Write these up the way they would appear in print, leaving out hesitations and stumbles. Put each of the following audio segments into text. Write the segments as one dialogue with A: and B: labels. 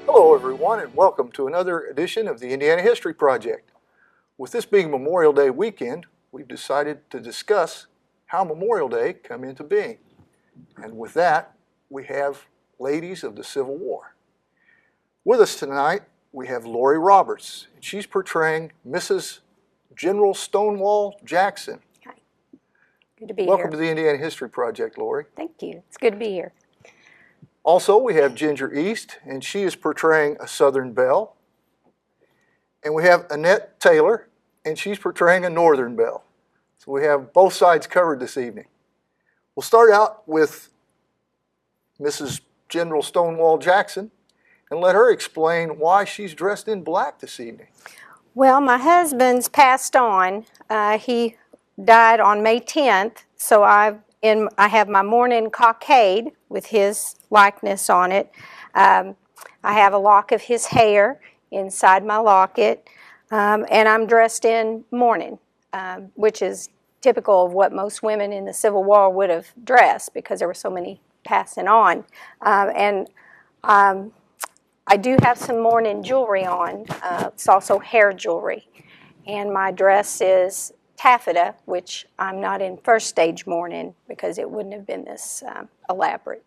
A: Hello everyone, and welcome to another edition of the Indiana History Project. With this being Memorial Day weekend, we've decided to discuss how Memorial Day came into being. And with that, we have ladies of the Civil War. With us tonight, we have Lori Roberts. She's portraying Mrs. General Stonewall Jackson.
B: Hi, good to be
A: Welcome
B: here.
A: to the Indiana History Project, Lori.
B: Thank you. It's good to be here.
A: Also, we have Ginger East, and she is portraying a Southern belle. And we have AnnetteTaylor, and she's portraying a Northern belle. So we have both sides covered this evening. We'll start out with Mrs. General Stonewall Jackson and let her explain why she's dressed in black this evening.
B: Well, my husband's passed on. He died on May 10th, so I have my mourning cockade with his likeness on it. I have a lock of his hair inside my locket, and I'm dressed in mourning, which is typical of what most women in the Civil War would have dressed because there were so many passing on. I do have some mourning jewelry on. It's also hair jewelry, and my dress is taffeta, which I'm not in first stage mourning because it wouldn't have been this elaborate.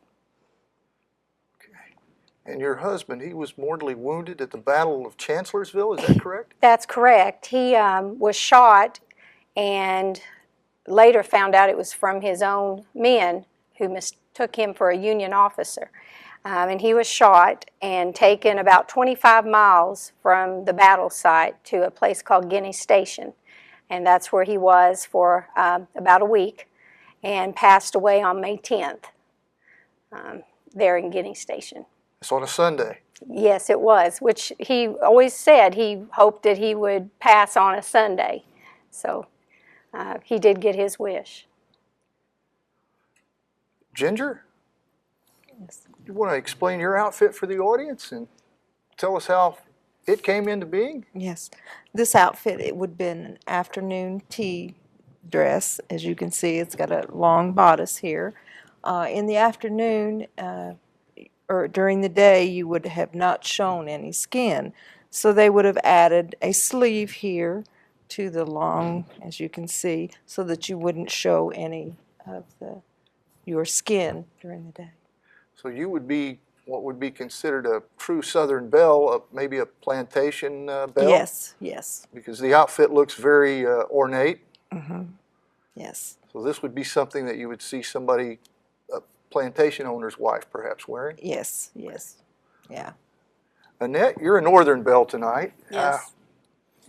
A: And your husband, he was mortally wounded at the Battle of Chancellorsville, is that correct?
B: That's correct. He was shot and later found out it was from his own men who mistook him for a Union officer. And he was shot and taken about 25 miles from the battle site to a place called Guinea Station. And that's where he was for about a week and passed away on May 10th there in Guinea Station.
A: It's on a Sunday.
B: Yes, it was, which he always said he hoped that he would pass on a Sunday. So he did get his wish.
A: Ginger,
B: Yes.
A: you want to explain your outfit for the audience and tell us how it came into being?
C: Yes, this outfit, it would have been an afternoon tea dress. As you can see, it's got a long bodice here. In the afternoon, or during the day, you would have not shown any skin. So they would have added a sleeve here to the long, as you can see, so that you wouldn't show any of your skin during the day.
A: So you would be what would be considered a true Southern belle, maybe a plantation belle?
C: Yes, yes.
A: Because the outfit looks very ornate.
C: Mm-hmm. Yes.
A: So this would be something that you would see somebody, a plantation owner's wife perhaps, wearing?
C: Yes, yes, yeah.
A: Annette, you're a Northern belle tonight.
D: Yes.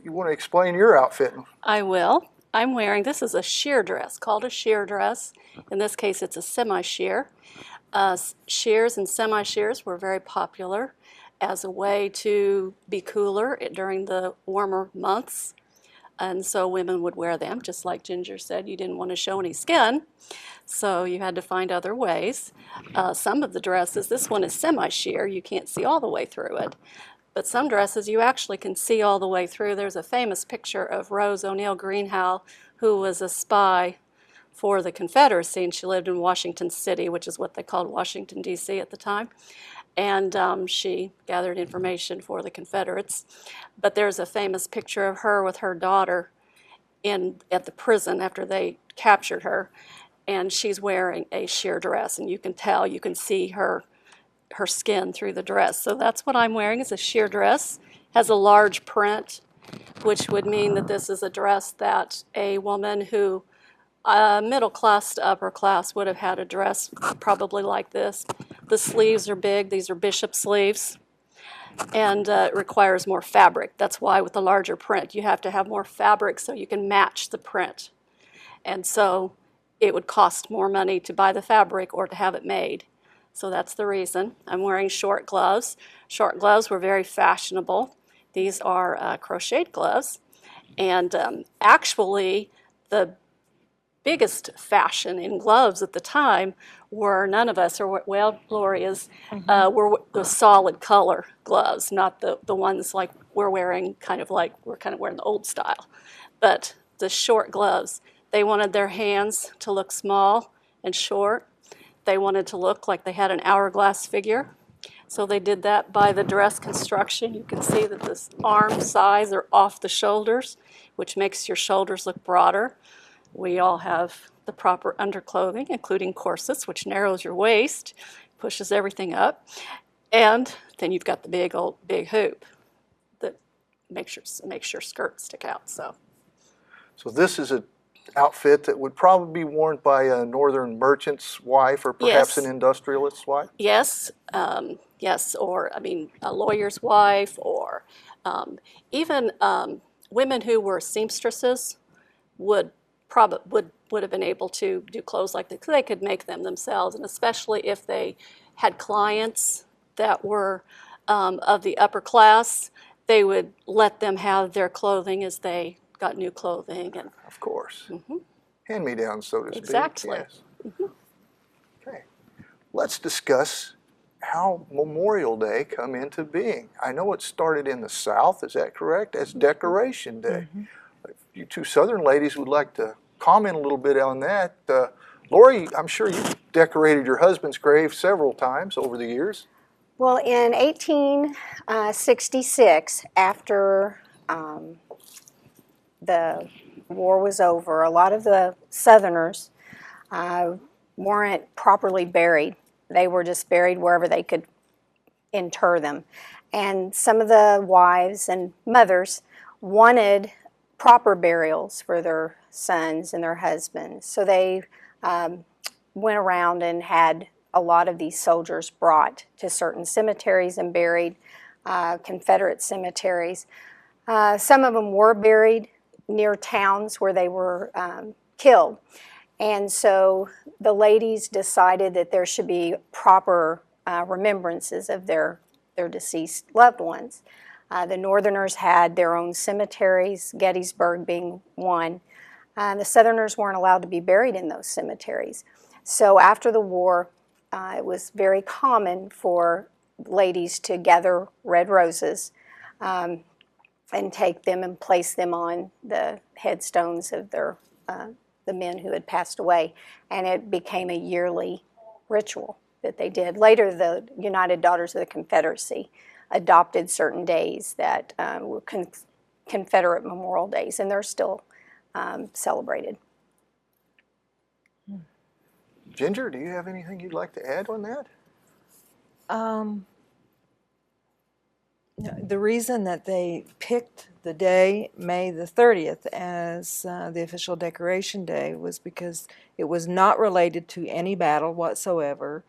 A: You want to explain your outfit?
D: I will. I'm wearing, this is a sheer dress, called a sheer dress. In this case, it's a semi-sheer. Sheers and semi-sheers were very popular as a way to be cooler during the warmer months. And so women would wear them, just like Ginger said, you didn't want to show any skin. So you had to find other ways. Some of the dresses, this one is semi-sheer, you can't see all the way through it. But some dresses you actually can see all the way through. There's a famous picture of Rose O'Neal Greenhow, who was a spy for the Confederacy, and she lived in Washington City, which is what they called Washington, D.C. at the time. And she gathered information for the Confederates. But there's a famous picture of her with her daughter at the prison after they captured her, and she's wearing a sheer dress, and you can tell, you can see her skin through the dress. So that's what I'm wearing, is a sheer dress. Has a large print, which would mean that this is a dress that a woman who middle class to upper class would have had a dress probably like this. The sleeves are big. These are bishop sleeves, and it requires more fabric. That's why with the larger print you have to have more fabric so you can match the print. And so it would cost more money to buy the fabric or to have it made. So that's the reason. I'm wearing short gloves. Short gloves were very fashionable. These are crocheted gloves. And actually, the biggest fashion in gloves at the time were, none of us, or well, Gloria's, were the solid color gloves, not the ones like we're wearing, kind of wearing the old style. But the short gloves, they wanted their hands to look small and short. They wanted to look like they had an hourglass figure. So they did that by the dress construction. You can see that the arm size are off the shoulders, which makes your shoulders look broader. We all have the proper underclothing, including corsets, which narrows your waist, pushes everything up. And then you've got the big hoop that makes your skirt stick out. So
A: this is an outfit that would probably be worn by a northern merchant's wife or perhaps
D: Yes.
A: an industrialist's wife?
D: yes, yes, or I mean a lawyer's wife, or even women who were seamstresses would have been able to do clothes like that, because they could make them themselves, and especially if they had clients that were of the upper class, they would let them have their clothing as they got new clothing. And
A: Of course. Hand-me-downs, so to speak.
D: Exactly.
A: Yes. Okay. Let's discuss how Memorial Day come into being. I know it started in the South, is that correct, as Decoration Day. If you two Southern ladies would like to comment a little bit on that. Lori, I'm sure you decorated your husband's grave several times over the years.
B: Well, in 1866, after the war was over, a lot of the Southerners weren't properly buried. They were just buried wherever they could inter them. And some of the wives and mothers wanted proper burials for their sons and their husbands. So they went around and had a lot of these soldiers brought to certain cemeteries and buried, Confederate cemeteries. Some of them were buried near towns where they were killed. And so the ladies decided that there should be proper remembrances of their deceased loved ones. The Northerners had their own cemeteries, Gettysburg being one. The Southerners weren't allowed to be buried in those cemeteries. So after the war, it was very common for ladies to gather red roses and take them and place them on the headstones of the men who had passed away. And it became a yearly ritual that they did. Later, the United Daughters of the Confederacy adopted certain days that were Confederate Memorial Days, and they're still celebrated.
A: Ginger, do you have anything you'd like to add on that?
C: The reason that they picked the day, May the 30th, as the official Decoration Day was because it was not related to any battle whatsoever,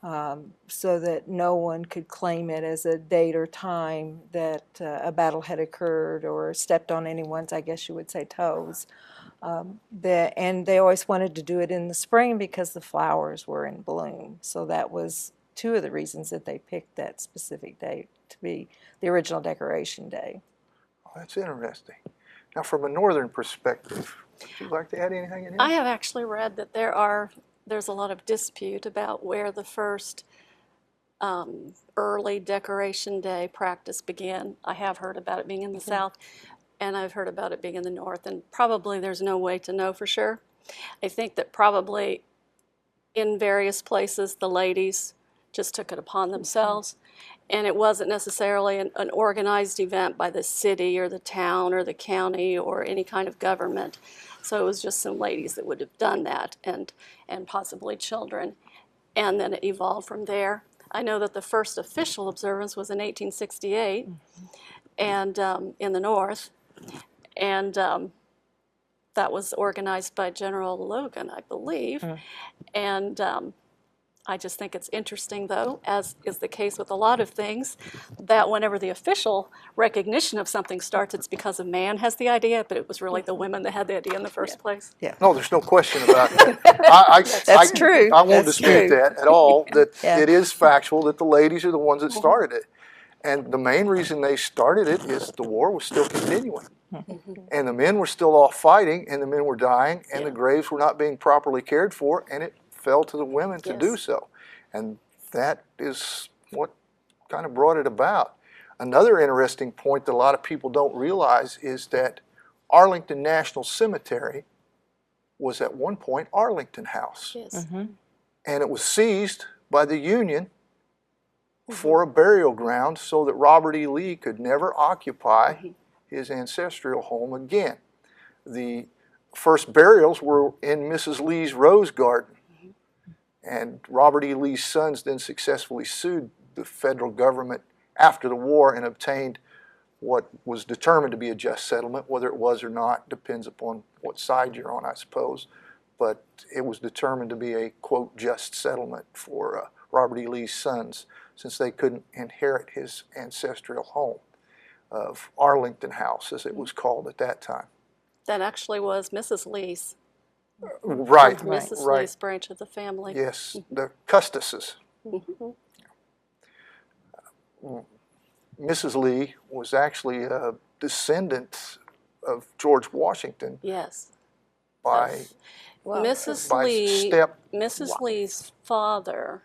C: so that no one could claim it as a date or time that a battle had occurred or stepped on anyone's, I guess you would say, toes. And they always wanted to do it in the spring because the flowers were in bloom. So that was two of the reasons that they picked that specific date to be the original Decoration Day.
A: Oh, that's interesting. Now, from a northern perspective, would you like to add anything in here?
D: I have actually read that there's a lot of dispute about where the first early Decoration Day practice began. I have heard about it being in the South, and I've heard about it being in the North, and probably there's no way to know for sure. I think that probably in various places the ladies just took it upon themselves, and it wasn't necessarily an organized event by the city or the town or the county or any kind of government. So it was just some ladies that would have done that, and possibly children, and then it evolved from there. I know that the first official observance was in 1868, and in the North, and that was organized by General Logan, I believe. And I just think it's interesting, though, as is the case with a lot of things, that whenever the official recognition of something starts, it's because a man has the idea, but it was really the women that had the idea in the first place.
C: Yeah.
A: No, there's no question about that.
C: That's true.
A: I won't
C: That's
A: dispute
C: true.
A: that at all, that
C: Yeah.
A: it is factual that the ladies are the ones that started it. And the main reason they started it is the war was still continuing. And the men were still off fighting, and the men were dying, and the graves were not being properly cared for, and it fell to the women to do so. And that is what kind of brought it about. Another interesting point that a lot of people don't realize is that Arlington National Cemetery was at one point Arlington House.
D: Yes.
A: And it was seized by the Union for a burial ground so that Robert E. Lee could never occupy his ancestral home again. The first burials were in Mrs. Lee's rose garden. And Robert E. Lee's sons then successfully sued the federal government after the war and obtained what was determined to be a just settlement. Whether it was or not depends upon what side you're on, I suppose. But it was determined to be a, quote, just settlement for Robert E. Lee's sons, since they couldn't inherit his ancestral home of Arlington House, as it was called at that time.
D: That actually was Mrs. Lee's.
A: Right.
D: Mrs.
A: Right.
D: Lee's branch of the family.
A: Yes, the Custuses. Mrs. Lee was actually a descendant of George Washington.
D: Yes.
A: By
D: Mrs. Lee's father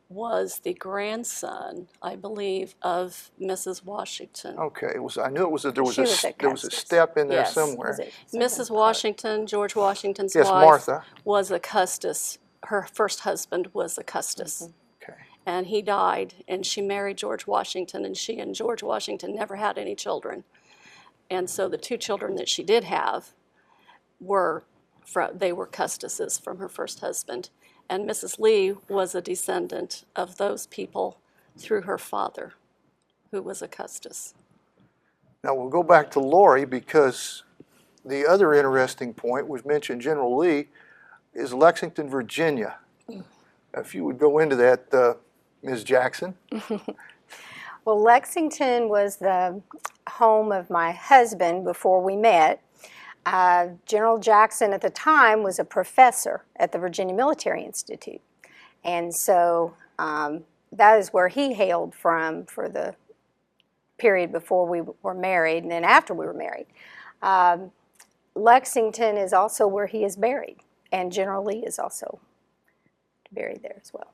D: was the grandson, I believe, of Mrs. Washington.
A: Okay, I knew it was there was a
B: Custis.
A: step in there
D: Yes.
A: somewhere.
D: Mrs. Washington, George Washington's
A: Yes,
D: wife,
A: Martha.
D: was a Custis. Her first husband was a Custis.
A: Okay.
D: And he died, and she married George Washington, and she and George Washington never had any children. And so the two children that she did have were Custises from her first husband. And Mrs. Lee was a descendant of those people through her father, who was a Custis.
A: Now we'll go back to Lori, because the other interesting point, we've mentioned General Lee, is Lexington, Virginia. If you would go into that, Ms. Jackson.
B: Well, Lexington was the home of my husband before we met. General Jackson at the time was a professor at the Virginia Military Institute. And so that is where he hailed from for the period before we were married and then after we were married. Lexington is also where he is buried, and General Lee is also buried there as well.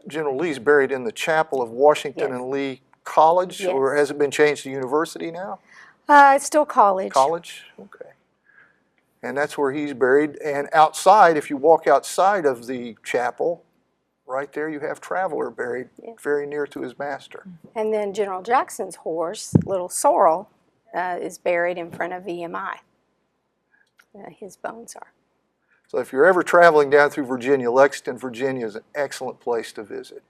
A: General Lee's buried in the chapel of Washington and Lee College, or has it been changed to university now?
B: It's still college.
A: College, okay. And that's where he's buried. And outside, if you walk outside of the chapel, right there you have Traveler buried very near to his master.
B: And then General Jackson's horse, Little Sorrel, is buried in front of VMI. His bones are.
A: So if you're ever traveling down through Virginia, Lexington, Virginia is an excellent place to visit.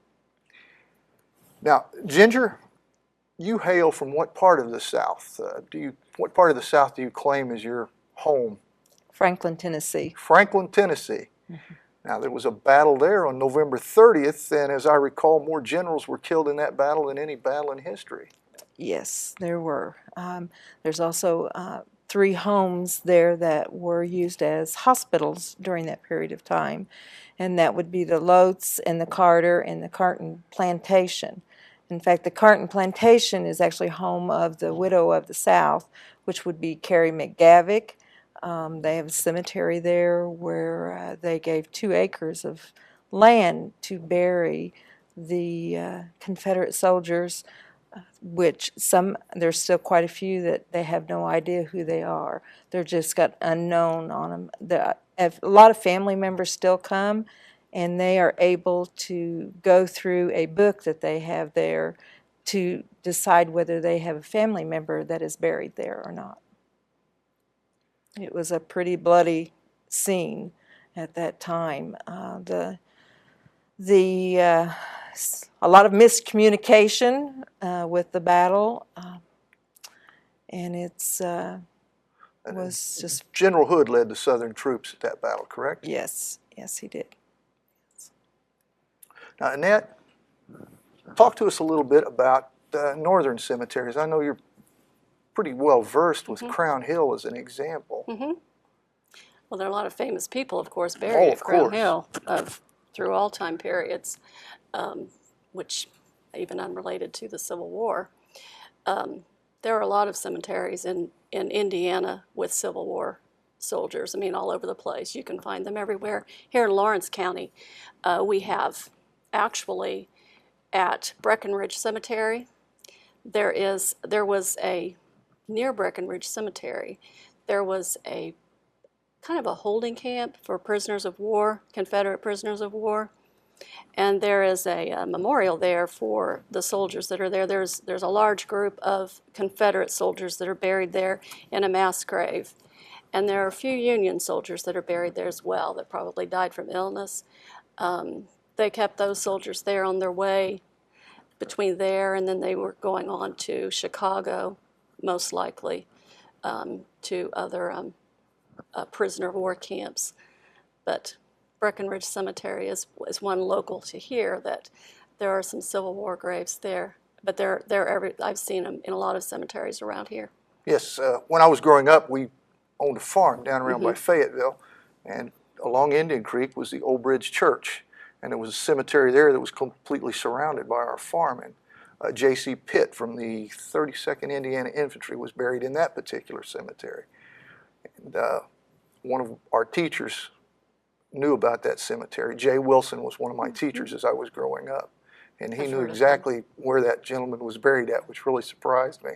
A: Now, Ginger, you hail from what part of the South? What part of the South do you claim as your home?
C: Franklin, Tennessee.
A: Franklin, Tennessee. Now, there was a battle there on November 30th, and as I recall, more generals were killed in that battle than any battle in history.
C: Yes, there were. There's also 3 homes there that were used as hospitals during that period of time, and that would be the Lotes and the Carter and the Carton Plantation. In fact, the Carton Plantation is actually home of the widow of the South, which would be Carrie McGavick. They have a cemetery there where they gave 2 acres of land to bury the Confederate soldiers, which there's still quite a few that they have no idea who they are. They're just got unknown on them. A lot of family members still come, and they are able to go through a book that they have there to decide whether they have a family member that is buried there or not. It was a pretty bloody scene at that time. A lot of miscommunication with the battle, and was just...
A: General Hood led the Southern troops at that battle, correct?
C: Yes, he did.
A: Now, Annette, talk to us a little bit about northern cemeteries. I know you're pretty well versed with Crown Hill as an example.
D: Well, there are a lot of famous people, of course, buried at Crown Hill through all time periods, which even unrelated to the Civil War. There are a lot of cemeteries in Indiana with Civil War soldiers. I mean, all over the place. You can find them everywhere. Here in Lawrence County, we have actually at Breckenridge Cemetery, near Breckenridge Cemetery, there was a kind of a holding camp for prisoners of war, Confederate prisoners of war. And there is a memorial there for the soldiers that are there. There's a large group of Confederate soldiers that are buried there in a mass grave. And there are a few Union soldiers that are buried there as well that probably died from illness. They kept those soldiers there on their way between there, and then they were going on to Chicago, most likely, to other prisoner of war camps. But Breckenridge Cemetery is one local to here that there are some Civil War graves there. But I've seen them in a lot of cemeteries around here.
A: Yes, when I was growing up, we owned a farm down around by Fayetteville, and along Indian Creek was the Old Bridge Church, and there was a cemetery there that was completely surrounded by our farm. And J.C. Pitt from the 32nd Indiana Infantry was buried in that particular cemetery. And one of our teachers knew about that cemetery. Jay Wilson was one of my teachers as I was growing up, and he knew exactly where that gentleman was buried at, which really surprised me.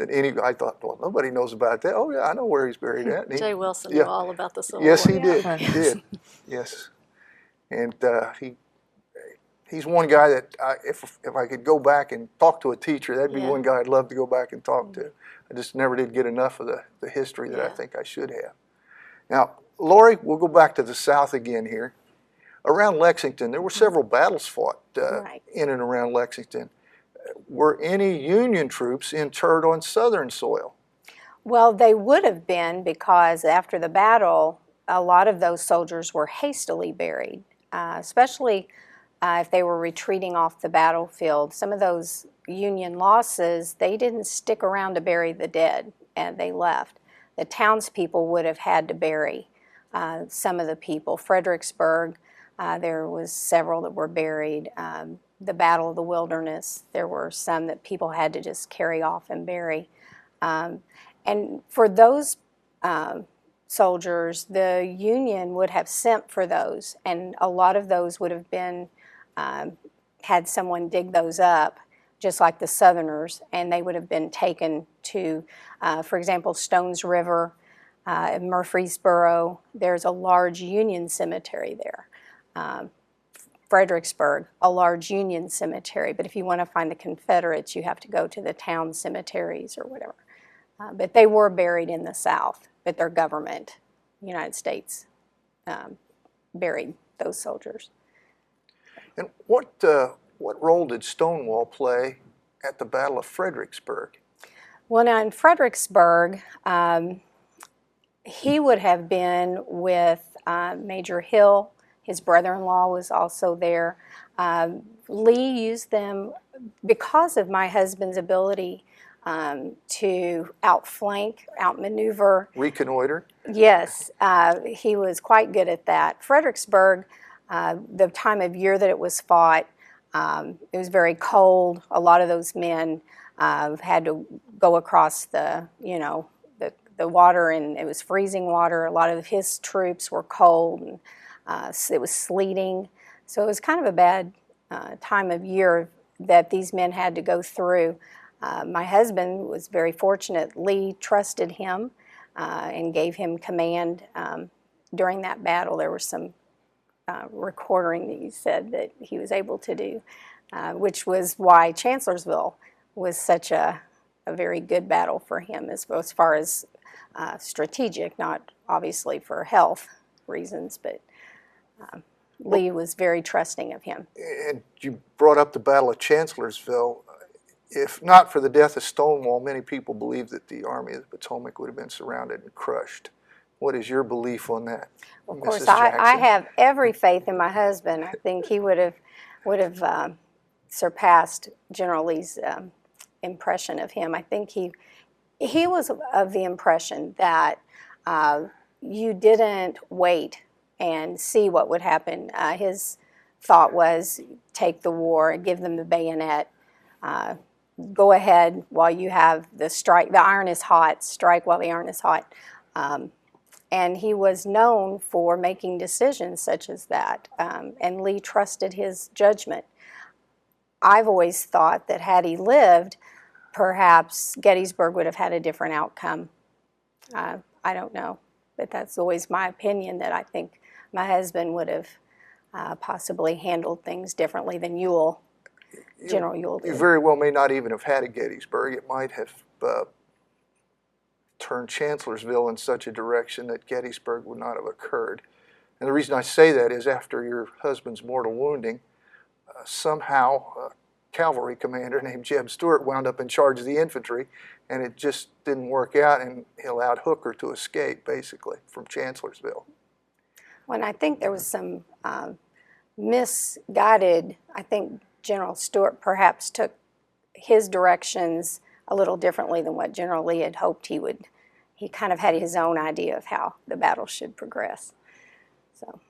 A: I thought, well, nobody knows about that. Oh yeah, I know where he's buried at.
D: Jay Wilson knew all about the Civil War.
A: Yes, he did. He did. Yes, and he's one guy that if I could go back and talk to a teacher, that'd be one guy I'd love to go back and talk to. I just never did get enough of the history that I think I should have. Now, Lori, we'll go back to the South again here. Around Lexington, there were several battles fought in and around Lexington. Were any Union troops interred on Southern soil?
B: Well, they would have been, because after the battle, a lot of those soldiers were hastily buried, especially if they were retreating off the battlefield. Some of those Union losses, they didn't stick around to bury the dead, and they left. The townspeople would have had to bury some of the people. Fredericksburg, there was several that were buried. The Battle of the Wilderness, there were some that people had to just carry off and bury. And for those soldiers, the Union would have sent for those, and a lot of those would have been, had someone dig those up, just like the Southerners, and they would have been taken to, for example, Stones River, Murfreesboro. There's a large Union cemetery there. Fredericksburg, a large Union cemetery, but if you want to find the Confederates, you have to go to the town cemeteries or whatever. But they were buried in the South, but their government, United States, buried those soldiers.
A: And what role did Stonewall play at the Battle of Fredericksburg?
B: Well, now in Fredericksburg, he would have been with Major Hill. His brother-in-law was also there. Lee used them because of my husband's ability to outflank, outmaneuver.
A: Reconnoiter?
B: Yes, he was quite good at that. Fredericksburg, the time of year that it was fought, it was very cold. A lot of those men had to go across the water, and it was freezing water. A lot of his troops were cold, and it was sleeting. So it was kind of a bad time of year that these men had to go through. My husband was very fortunate. Lee trusted him and gave him command during that battle. There was some recording that he said that he was able to do, which was why Chancellorsville was such a very good battle for him as far as strategic, not obviously for health reasons, but Lee was very trusting of him.
A: And you brought up the Battle of Chancellorsville. If not for the death of Stonewall, many people believe that the Army of the Potomac would have been surrounded and crushed. What is your belief on that,
B: Of
A: Mrs.
B: course, I
A: Jackson?
B: have every faith in my husband. I think he would have surpassed General Lee's impression of him. I think he was of the impression that you didn't wait and see what would happen. His thought was take the war, give them the bayonet, go ahead while you have the strike, the iron is hot, strike while the iron is hot. And he was known for making decisions such as that, and Lee trusted his judgment. I've always thought that had he lived, perhaps Gettysburg would have had a different outcome. I don't know, but that's always my opinion, that I think my husband would have possibly handled things differently than General Ewell did.
A: You very well may not even have had a Gettysburg. It might have turned Chancellorsville in such a direction that Gettysburg would not have occurred. And the reason I say that is after your husband's mortal wounding, somehow a cavalry commander named Jeb Stuart wound up in charge of the infantry, and it just didn't work out, and he allowed Hooker to escape, basically, from Chancellorsville.
B: When I think there was some misguided, I think General Stuart perhaps took his directions a little differently than what General Lee had hoped he would. He kind of had his own idea of how the battle should progress. So.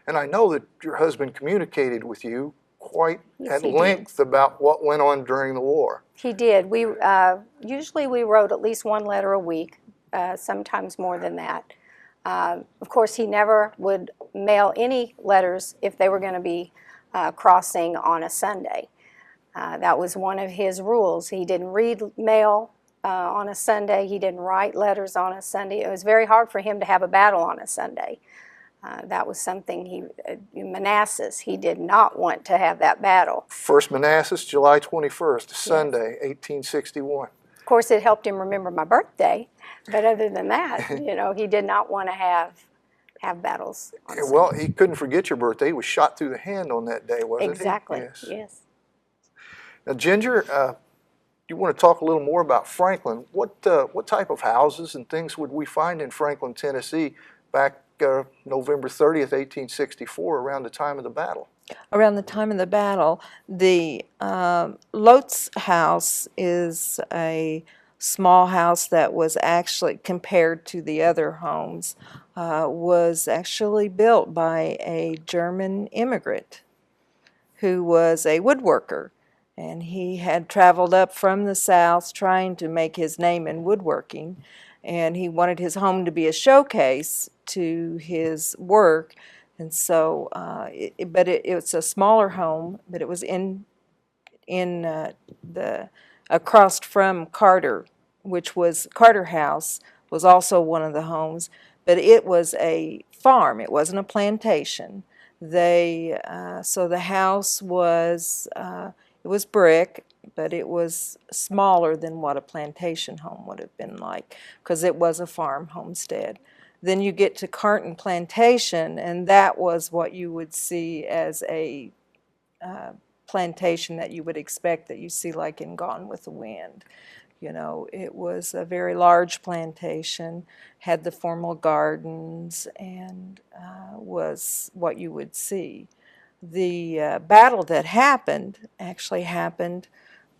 A: And I know that your husband communicated with you quite at
B: he
A: length about what went on during the war.
B: He did. We usually we wrote at least one letter a week, sometimes more than that. Of course, he never would mail any letters if they were going to be crossing on a Sunday. That was one of his rules. He didn't read mail on a Sunday. He didn't write letters on a Sunday. It was very hard for him to have a battle on a Sunday. That was something Manassas, he did not want to have that battle.
A: First Manassas, July 21st, Sunday, 1861.
B: Of course, it helped him remember my birthday, but other than that, he did not want to have battles on Sunday.
A: Well, he couldn't forget your birthday. He was shot through the hand on that day, wasn't he?
B: Exactly, yes.
A: Now, Ginger, you want to talk a little more about Franklin. What type of houses and things would we find in Franklin, Tennessee back November 30th, 1864, around the time of the battle?
C: Around the time of the battle, the Lotes house is a small house that was actually, compared to the other homes, was actually built by a German immigrant who was a woodworker. And he had traveled up from the South trying to make his name in woodworking. And he wanted his home to be a showcase to his work. And so, it's a smaller home, but it was across from Carter, which was Carter House, was also one of the homes, but it was a farm. It wasn't a plantation. So the house was it was brick, but it was smaller than what a plantation home would have been like, because it was a farm homestead. Then you get to Carton Plantation, and that was what you would see as a plantation that you would expect that you see like in Gone with the Wind. It was a very large plantation, had the formal gardens, and was what you would see. The battle that happened actually happened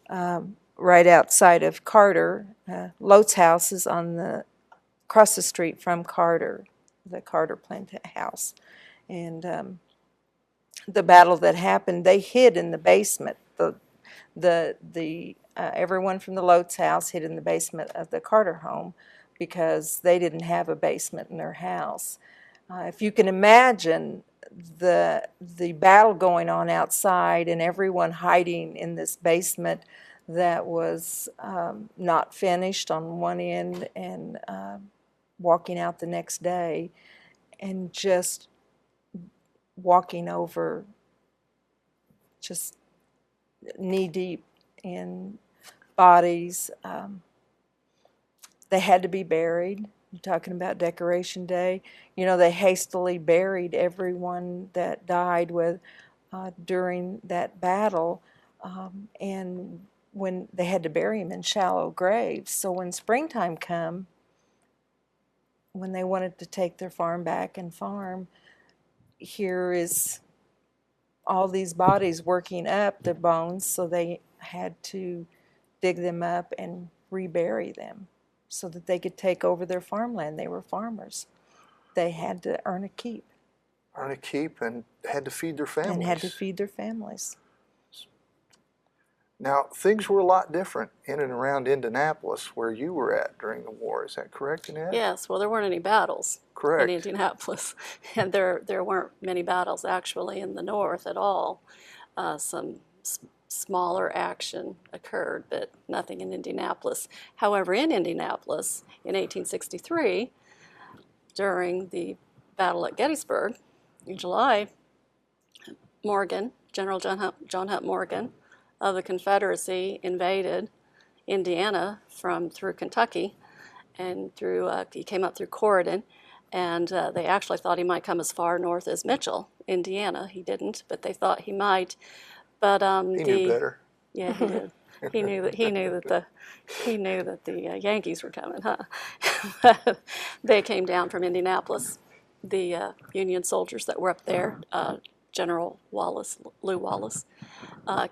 C: right outside of Carter. Lotes house is across the street from Carter, the Carter house. And the battle that happened, they hid in the basement. Everyone from the Lotes house hid in the basement of the Carter home because they didn't have a basement in their house. If you can imagine the battle going on outside and everyone hiding in this basement that was not finished on one end, and walking out the next day and just walking over just knee deep in bodies. They had to be buried. You're talking about Decoration Day. They hastily buried everyone that died during that battle, and when they had to bury them in shallow graves. So when springtime come, when they wanted to take their farm back and farm, here is all these bodies working up their bones, so they had to dig them up and rebury them so that they could take over their farmland. They were farmers. They had to earn a keep.
A: Earn a keep and had to feed their families.
C: Now,
A: Now, things were a lot different in and around Indianapolis where you were at during the war. Is that correct, Annette?
D: Yes, well, there weren't any battles
A: Correct.
D: in Indianapolis, and there weren't many battles actually in the north at all. Some smaller action occurred, but nothing in Indianapolis. However, in Indianapolis in 1863, during the battle at Gettysburg in July, General John Hunt Morgan of the Confederacy invaded Indiana through Kentucky, and he came up through Corydon, and they actually thought he might come as far north as Mitchell, Indiana. He didn't, but they thought he might. But
A: He knew better.
D: Yeah, he did. He knew that the Yankees were coming, huh? They came down from Indianapolis. The Union soldiers that were up there, General Lew Wallace,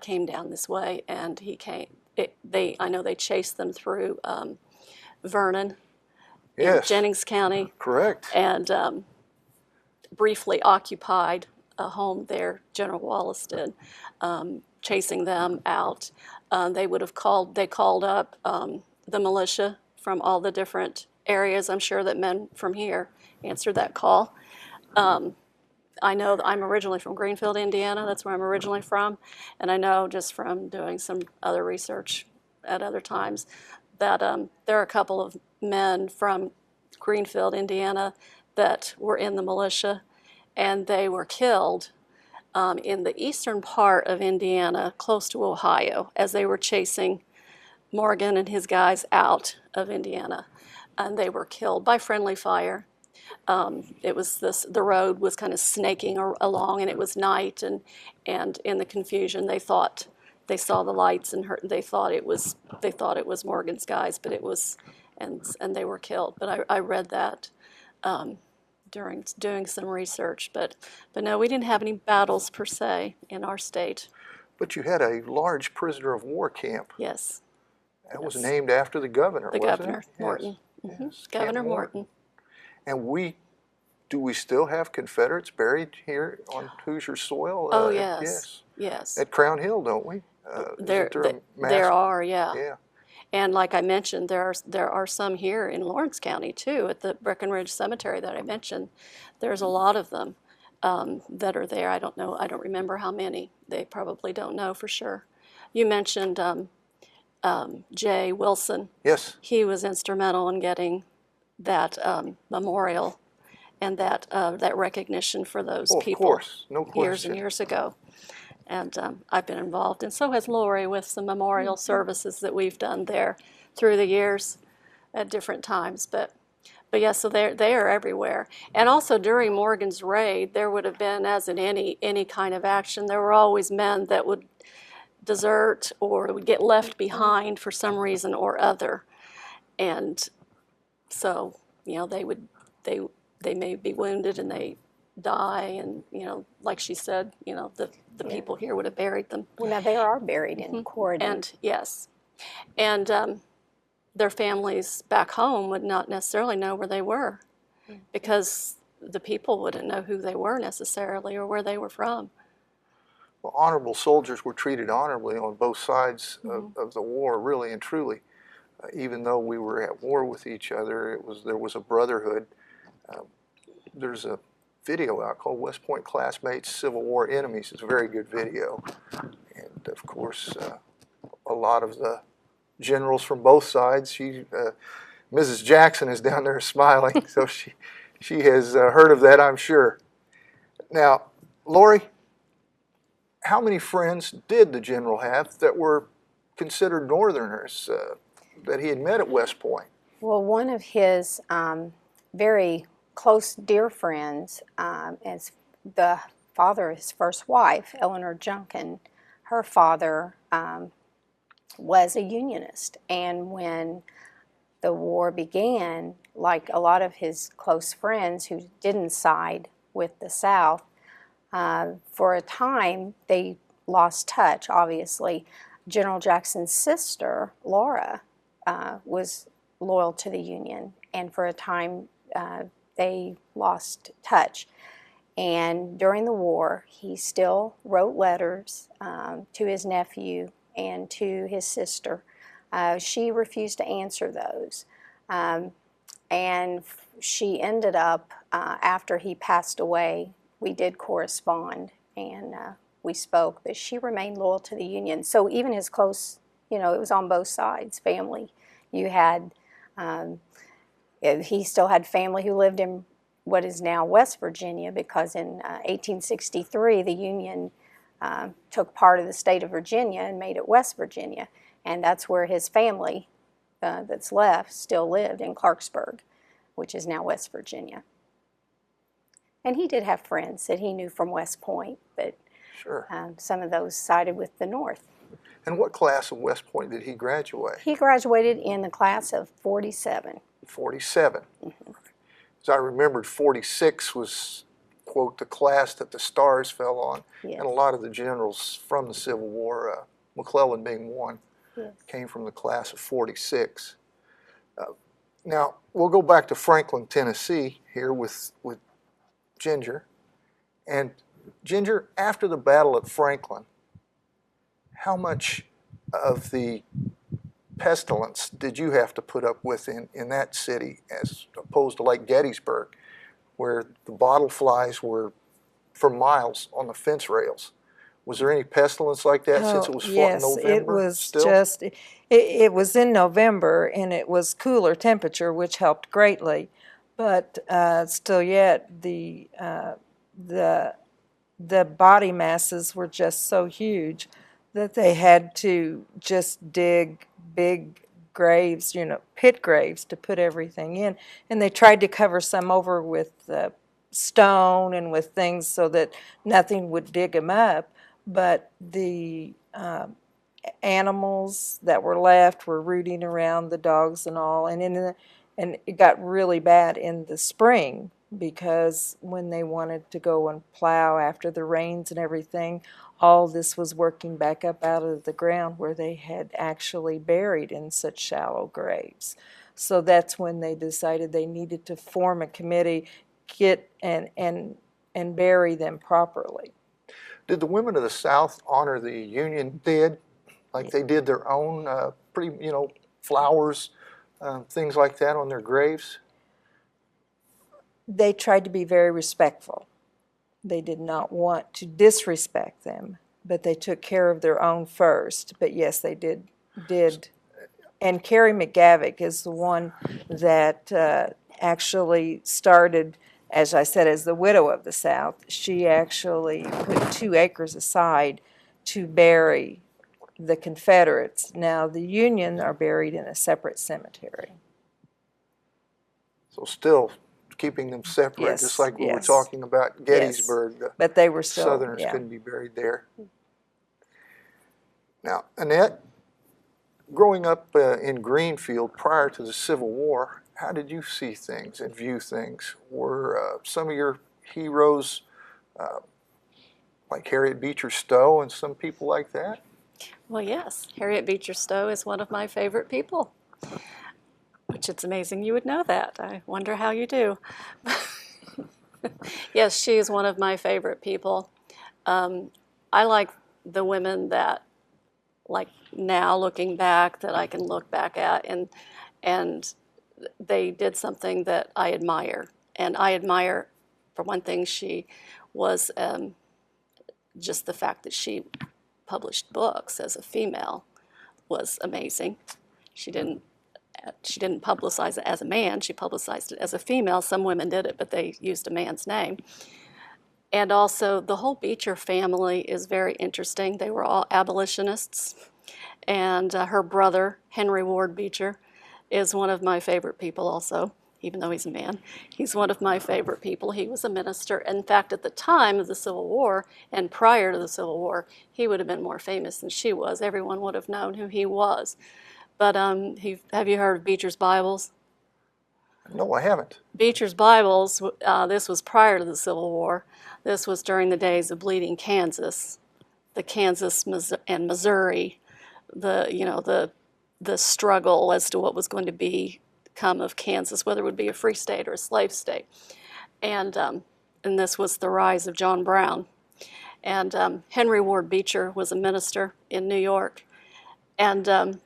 D: came down this way, and he came. I know they chased them through Vernon, in Jennings County,
A: correct,
D: and briefly occupied a home there. General Wallace did, chasing them out. They called up the militia from all the different areas. I'm sure that men from here answered that call. I know that I'm originally from Greenfield, Indiana. That's where I'm originally from. And I know just from doing some other research at other times that there are a couple of men from Greenfield, Indiana that were in the militia, and they were killed in the eastern part of Indiana, close to Ohio, as they were chasing Morgan and his guys out of Indiana. And they were killed by friendly fire. The road was kind of snaking along, and it was night, and in the confusion they thought they saw the lights and they thought it was Morgan's guys, but it was, and they were killed. But I read that during doing some research, but no, we didn't have any battles per se in our state.
A: But you had a large prisoner of war camp.
D: Yes.
A: That was named after the governor, wasn't
D: Governor
A: it?
D: Morton.
A: Yes.
D: Mm-hmm.
A: Yes.
D: Governor Morton.
A: And do we still have Confederates buried here on Hoosier soil?
D: Oh, yes. Yes.
A: At Crown Hill, don't we?
D: There are, yeah.
A: Yeah.
D: And like I mentioned, there are some here in Lawrence County too, at the Breckenridge Cemetery that I mentioned. There's a lot of them that are there. I don't know. I don't remember how many. They probably don't know for sure. You mentioned Jay Wilson.
A: Yes.
D: He was instrumental in getting that memorial and that recognition for those people.
A: Of course, no question.
D: Years and years ago. And I've been involved, and so has Lori, with some memorial services that we've done there through the years at different times. But yeah, so they are everywhere. And also during Morgan's raid, there would have been, as in any kind of action, there were always men that would desert or would get left behind for some reason or other. And so, they may be wounded and they die, and like she said, the people here would have buried them.
B: Well, now they are buried in Corydon.
D: And yes, and their families back home would not necessarily know where they were, because the people wouldn't know who they were necessarily or where they were from.
A: Well, honorable soldiers were treated honorably on both sides of the war, really and truly. Even though we were at war with each other, there was a brotherhood. There's a video out called West Point Classmates, Civil War Enemies. It's a very good video. And of course, a lot of the generals from both sides, Mrs. Jackson is down there smiling, so she has heard of that, I'm sure. Now, Lori, how many friends did the general have that were considered Northerners that he had met at West Point?
B: Well, one of his very close, dear friends is the father of his first wife, Eleanor Junkin. Her father was a Unionist, and when the war began, like a lot of his close friends who didn't side with the South, for a time they lost touch, obviously. General Jackson's sister, Laura, was loyal to the Union, and for a time they lost touch. And during the war, he still wrote letters to his nephew and to his sister. She refused to answer those. And she ended up, after he passed away, we did correspond and we spoke, but she remained loyal to the Union. So even his close, it was on both sides, family. You had, he still had family who lived in what is now West Virginia, because in 1863 the Union took part of the state of Virginia and made it West Virginia. And that's where his family that's left still lived, in Clarksburg, which is now West Virginia. And he did have friends that he knew from West Point, but
A: Sure.
B: Some of those sided with the North.
A: And what class of West Point did he graduate?
B: He graduated in the class of 47.
A: 47. As I remembered, 46 was, quote, the class that the stars fell on.
B: Yes.
A: And a lot of the generals from the Civil War, McClellan being one,
B: Yes.
A: came from the class of 46. Now, we'll go back to Franklin, Tennessee here with Ginger. And Ginger, after the battle at Franklin, how much of the pestilence did you have to put up with in that city, as opposed to like Gettysburg, where the bottle flies were for miles on the fence rails? Was there any pestilence like that since it was fought in November?
C: Yes, it was
A: still?
C: just, it was in November, and it was cooler temperature, which helped greatly. But still yet, the body masses were just so huge that they had to just dig big graves, pit graves, to put everything in. And they tried to cover some over with stone and with things so that nothing would dig them up. But the animals that were left were rooting around, the dogs and all. And it got really bad in the spring, because when they wanted to go and plow after the rains and everything, all this was working back up out of the ground where they had actually buried in such shallow graves. So that's when they decided they needed to form a committee, get and bury them properly.
A: Did the women of the South honor the Union dead, like they did their own flowers, things like that on their graves?
C: They tried to be very respectful. They did not want to disrespect them, but they took care of their own first. But yes, they did. And Carrie McGavick is the one that actually started, as I said, as the widow of the South. She actually put 2 acres aside to bury the Confederates. Now, the Union are buried in a separate cemetery.
A: So still keeping them separate,
C: Yes,
A: just like we were
C: yes.
A: talking about Gettysburg.
C: Yes. But they were still,
A: Southerners
C: yeah.
A: couldn't be buried there. Now, Annette, growing up in Greenfield prior to the Civil War, how did you see things and view things? Were some of your heroes like Harriet Beecher Stowe and some people like that?
D: Well, yes, Harriet Beecher Stowe is one of my favorite people, which it's amazing you would know that. I wonder how you do. Yes, she is one of my favorite people. I like the women that, like now looking back, that I can look back at, and they did something that I admire. And I admire, for one thing, she was just the fact that she published books as a female was amazing. She didn't publicize it as a man, she publicized it as a female. Some women did it, but they used a man's name. And also, the whole Beecher family is very interesting. They were all abolitionists. And her brother, Henry Ward Beecher, is one of my favorite people also, even though he's a man. He's one of my favorite people. He was a minister. In fact, at the time of the Civil War and prior to the Civil War, he would have been more famous than she was. Everyone would have known who he was. But have you heard of Beecher's Bibles?
A: No, I haven't.
D: Beecher's Bibles, this was prior to the Civil War. This was during the days of Bleeding Kansas, the Kansas and Missouri, the struggle as to what was going to become of Kansas, whether it would be a free state or a slave state. And this was the rise of John Brown. And Henry Ward Beecher was a minister in New York, And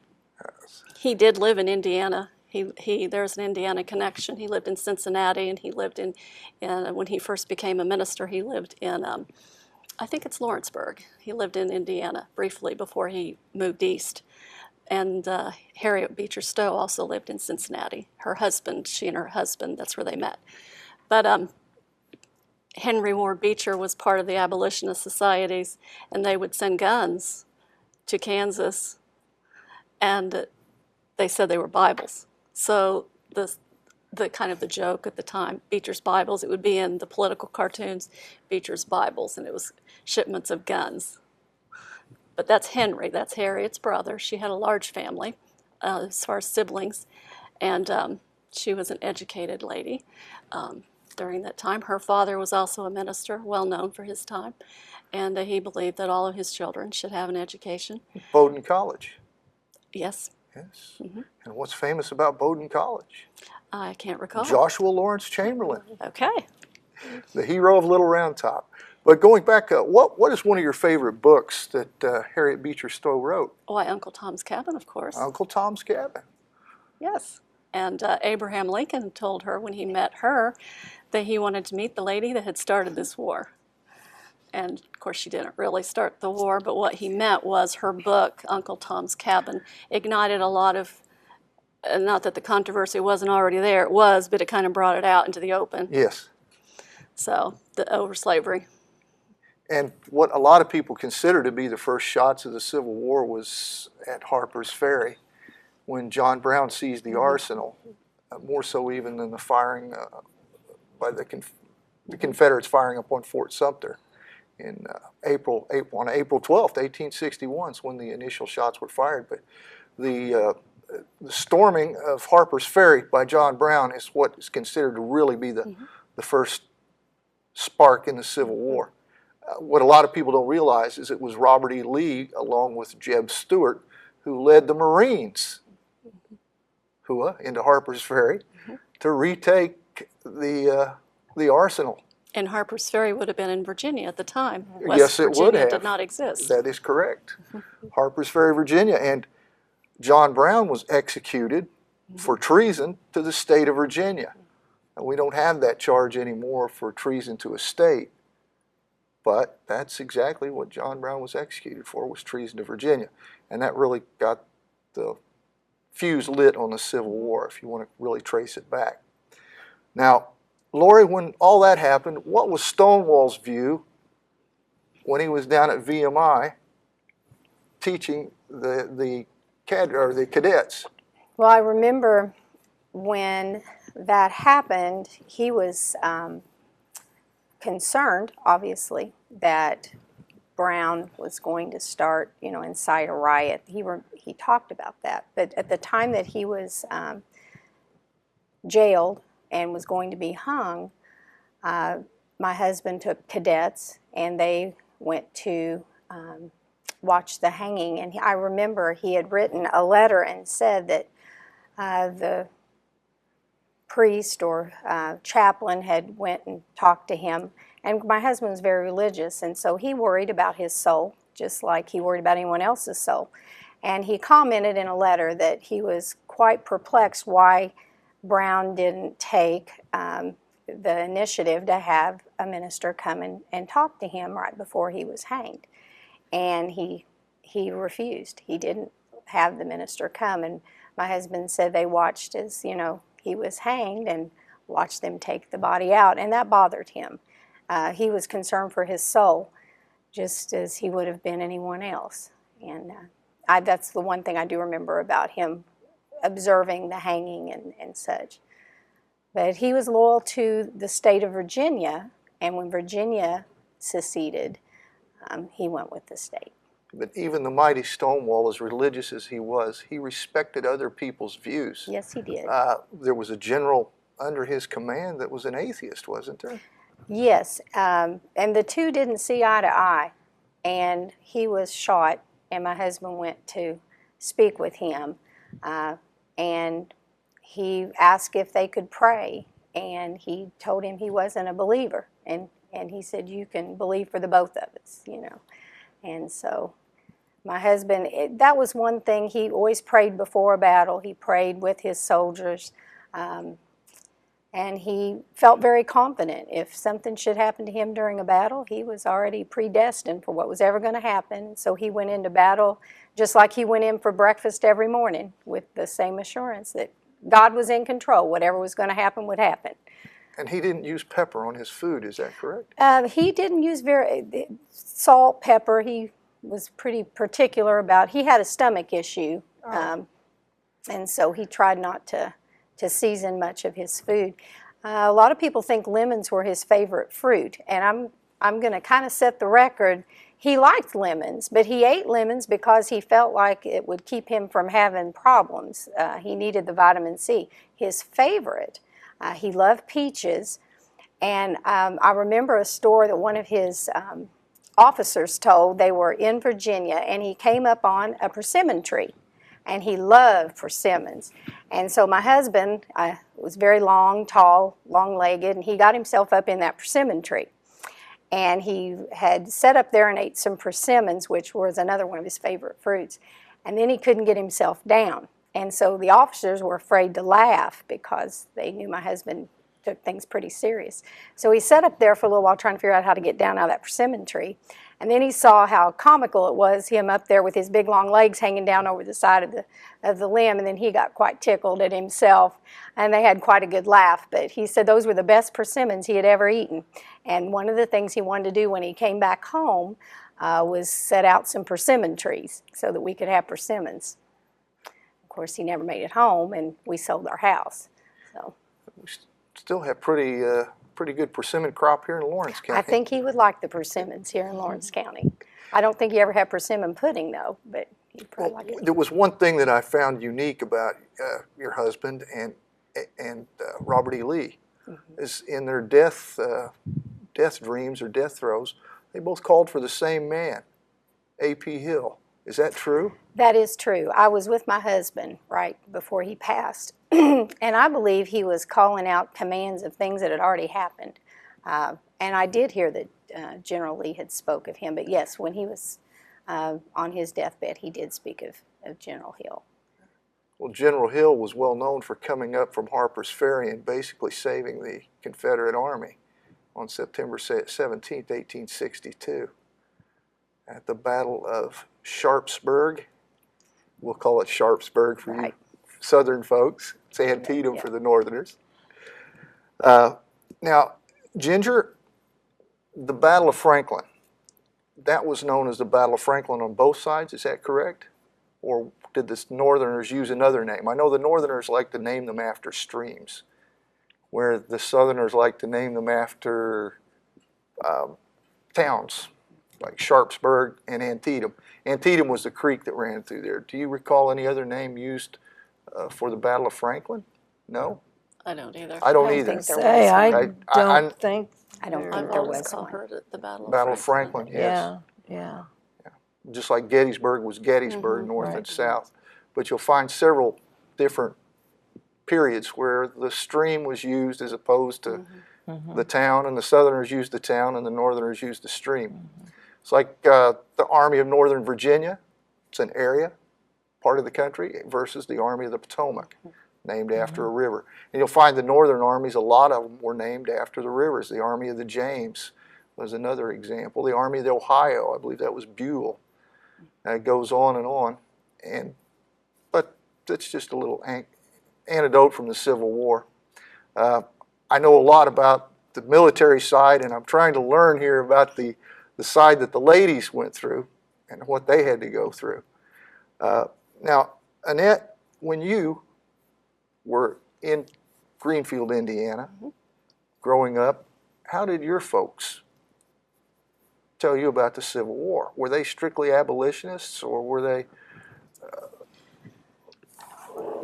D: he did live in Indiana. There's an Indiana connection. He lived in Cincinnati, and he lived in when he first became a minister, he lived in, I think it's Lawrenceburg. He lived in Indiana briefly before he moved east. And Harriet Beecher Stowe also lived in Cincinnati. She and her husband, that's where they met. But Henry Ward Beecher was part of the abolitionist societies, and they would send guns to Kansas, and they said they were Bibles. So the kind of the joke at the time, Beecher's Bibles, it would be in the political cartoons, Beecher's Bibles, and it was shipments of guns. But that's Henry, that's Harriet's brother. She had a large family as far as siblings, and she was an educated lady during that time. Her father was also a minister, well known for his time, and he believed that all of his children should have an education.
A: Bowdoin College.
D: Yes.
A: Yes. And what's famous about Bowdoin College?
D: I can't recall.
A: Joshua Lawrence Chamberlain,
D: Okay.
A: the hero of Little Round Top. But going back, what is one of your favorite books that Harriet Beecher Stowe wrote?
D: Why, Uncle Tom's Cabin, of course.
A: Uncle Tom's Cabin.
D: Yes. And Abraham Lincoln told her when he met her that he wanted to meet the lady that had started this war. And of course, she didn't really start the war, but what he meant was her book, Uncle Tom's Cabin, ignited a lot of, not that the controversy wasn't already there, it was, but it kind of brought it out into the open.
A: Yes.
D: So, over slavery.
A: And what a lot of people consider to be the first shots of the Civil War was at Harper's Ferry when John Brown seized the arsenal, more so even than the firing by the Confederates firing upon Fort Sumter. On April 12th, 1861 is when the initial shots were fired. But the storming of Harper's Ferry by John Brown is what is considered to really be the first spark in the Civil War. What a lot of people don't realize is it was Robert E. Lee, along with Jeb Stuart, who led the Marines into Harper's Ferry to retake the arsenal.
D: And Harper's Ferry would have been in Virginia at the time.
A: Yes, it would have.
D: Did not exist.
A: That is correct. Harper's Ferry, Virginia. And John Brown was executed for treason to the state of Virginia. And we don't have that charge anymore for treason to a state. But that's exactly what John Brown was executed for, was treason to Virginia. And that really got the fuse lit on the Civil War, if you want to really trace it back. Now, Lori, when all that happened, what was Stonewall's view when he was down at VMI teaching the cadets?
B: Well, I remember when that happened, he was concerned, obviously, that Brown was going to start, incite a riot. He talked about that. But at the time that he was jailed and was going to be hung, my husband took cadets, and they went to watch the hanging. And I remember he had written a letter and said that the priest or chaplain had went and talked to him. And my husband was very religious, and so he worried about his soul, just like he worried about anyone else's soul. And he commented in a letter that he was quite perplexed why Brown didn't take the initiative to have a minister come and talk to him right before he was hanged. And he refused. He didn't have the minister come. And my husband said they watched as, he was hanged and watched them take the body out, and that bothered him. He was concerned for his soul, just as he would have been anyone else. And that's the one thing I do remember about him, observing the hanging and such. But he was loyal to the state of Virginia, and when Virginia seceded, he went with the state.
A: But even the mighty Stonewall, as religious as he was, he respected other people's views.
B: Yes, he did.
A: There was a general under his command that was an atheist, wasn't there?
B: Yes, and the two didn't see eye to eye, and he was shot, and my husband went to speak with him, and he asked if they could pray, and he told him he wasn't a believer, and he said, you can believe for the both of us, and so My husband, that was one thing, he always prayed before a battle. He prayed with his soldiers. And he felt very confident. If something should happen to him during a battle, he was already predestined for what was ever going to happen. So he went into battle just like he went in for breakfast every morning with the same assurance that God was in control. Whatever was going to happen would happen.
A: And he didn't use pepper on his food, is that correct?
B: He didn't use salt, pepper. He was pretty particular about, he had a stomach issue. And so he tried not to season much of his food. A lot of people think lemons were his favorite fruit, and I'm going to kind of set the record. He liked lemons, but he ate lemons because he felt like it would keep him from having problems. He needed the vitamin C. His favorite, he loved peaches, and I remember a story that one of his officers told. They were in Virginia, and he came up on a persimmon tree. And he loved persimmons. And so my husband was very long, tall, long-legged, and he got himself up in that persimmon tree. And he had sat up there and ate some persimmons, which was another one of his favorite fruits. And then he couldn't get himself down. And so the officers were afraid to laugh because they knew my husband took things pretty serious. So he sat up there for a little while trying to figure out how to get down out of that persimmon tree. And then he saw how comical it was, him up there with his big long legs hanging down over the side of the limb, and then he got quite tickled at himself, and they had quite a good laugh. But he said those were the best persimmons he had ever eaten. And one of the things he wanted to do when he came back home was set out some persimmon trees so that we could have persimmons. Of course, he never made it home, and we sold our house. So
A: We still have pretty good persimmon crop here in Lawrence County.
B: I think he would like the persimmons here in Lawrence County. I don't think he ever had persimmon pudding, though, but he'd probably like it.
A: There was one thing that I found unique about your husband and Robert E. Lee, is in their death dreams or death throes, they both called for the same man, A.P. Hill. Is that true?
B: That is true. I was with my husband right before he passed, and I believe he was calling out commands of things that had already happened. And I did hear that General Lee had spoke of him, but yes, when he was on his deathbed, he did speak of General Hill.
A: Well, General Hill was well known for coming up from Harper's Ferry and basically saving the Confederate Army on September 17th, 1862, at the Battle of Sharpsburg. We'll call it Sharpsburg for you Southern folks. It's Antietam for the Northerners. Now, Ginger, the Battle of Franklin, that was known as the Battle of Franklin on both sides, is that correct? Or did the Northerners use another name? I know the Northerners like to name them after streams, where the Southerners like to name them after towns, like Sharpsburg and Antietam. Antietam was the creek that ran through there. Do you recall any other name used for the Battle of Franklin? No?
D: I don't either.
A: I don't either.
B: think there
C: I
B: was
C: don't think
B: I don't
C: there-
B: think
D: I've
B: there
D: always
B: was one.
D: heard it the Battle of
A: Battle of
D: Franklin.
A: Franklin, yes.
C: Yeah.
A: Just like Gettysburg was Gettysburg, north and
C: Right.
A: south. But you'll find several different periods where the stream was used as opposed to the town, and the Southerners used the town and the Northerners used the stream. It's like the Army of Northern Virginia. It's an area, part of the country, versus the Army of the Potomac, named after a river. And you'll find the Northern armies, a lot of them were named after the rivers. The Army of the James was another example. The Army of the Ohio, I believe that was Buell. It goes on and on. But that's just a little anecdote from the Civil War. I know a lot about the military side, and I'm trying to learn here about the side that the ladies went through and what they had to go through. Now, Annette, when you were in Greenfield, Indiana, growing up, how did your folks tell you about the Civil War? Were they strictly abolitionists, or were they?